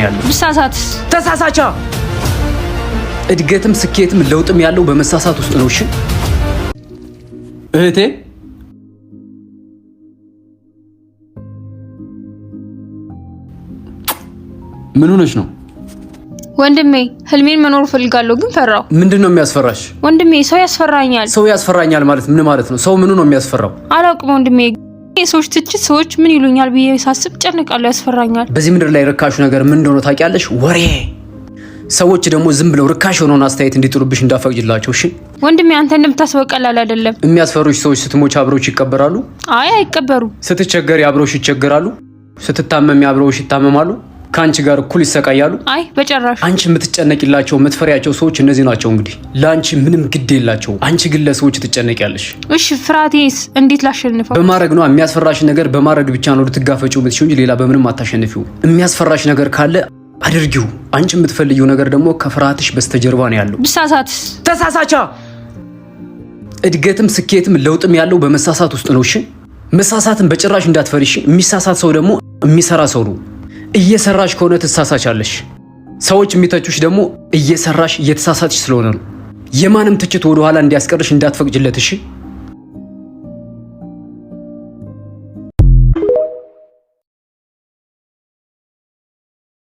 ያለው ብሳሳት ተሳሳቻ እድገትም ስኬትም ለውጥም ያለው በመሳሳት ውስጥ ነው። እሺ እህቴ ምን ሆነሽ ነው? ወንድሜ ህልሜን መኖር ፈልጋለሁ ግን ፈራው። ምንድነው የሚያስፈራሽ? ወንድሜ ሰው ያስፈራኛል። ሰው ያስፈራኛል ማለት ምን ማለት ነው? ሰው ምኑ ነው የሚያስፈራው? አላውቅም ወንድሜ። ሰዎች ትችት ሰዎች ምን ይሉኛል ብዬ ሳስብ ጨነቃለሁ፣ ያስፈራኛል። በዚህ ምድር ላይ ርካሹ ነገር ምን እንደሆነ ታውቂያለሽ? ወሬ። ሰዎች ደግሞ ዝም ብለው ርካሽ የሆነውን አስተያየት እንዲጥሉብሽ እንዳፈቅጅላቸው። እሺ ወንድሜ፣ አንተ እንደምታስበው ቀላል አይደለም። የሚያስፈሩሽ ሰዎች ስትሞች አብረውሽ ይቀበራሉ? አይ አይቀበሩ። ስትቸገሪ አብረውሽ ይቸገራሉ? ስትታመሚ አብረውሽ ይታመማሉ? ካንቺ ጋር እኩል ይሰቃያሉ? አይ በጭራሽ። አንቺ የምትጨነቂላቸው የምትፈሪያቸው ሰዎች እነዚህ ናቸው። እንግዲህ ለአንቺ ምንም ግድ የላቸው። አንቺ ግን ለሰዎች ትጨነቂያለሽ። እሺ ፍርሃቴስ እንዴት ላሸንፈው? በማድረግ ነው። የሚያስፈራሽ ነገር በማድረግ ብቻ ነው ልትጋፈጪው የምትችይው እንጂ ሌላ በምንም አታሸንፊው። የሚያስፈራሽ ነገር ካለ አድርጊው። አንቺ የምትፈልጊው ነገር ደግሞ ከፍርሃትሽ በስተጀርባ ነው ያለው። ብሳሳት ተሳሳቻ እድገትም ስኬትም ለውጥም ያለው በመሳሳት ውስጥ ነው። እሺ መሳሳትን በጭራሽ እንዳትፈሪ። እሺ የሚሳሳት ሰው ደግሞ የሚሰራ ሰው ነው። እየሰራሽ ከሆነ ትሳሳቻለሽ። ሰዎች የሚተቹሽ ደግሞ እየሰራሽ እየተሳሳትሽ ስለሆነ ነው። የማንም ትችት ወደ ኋላ እንዲያስቀርሽ እንዳትፈቅጅለት። እሺ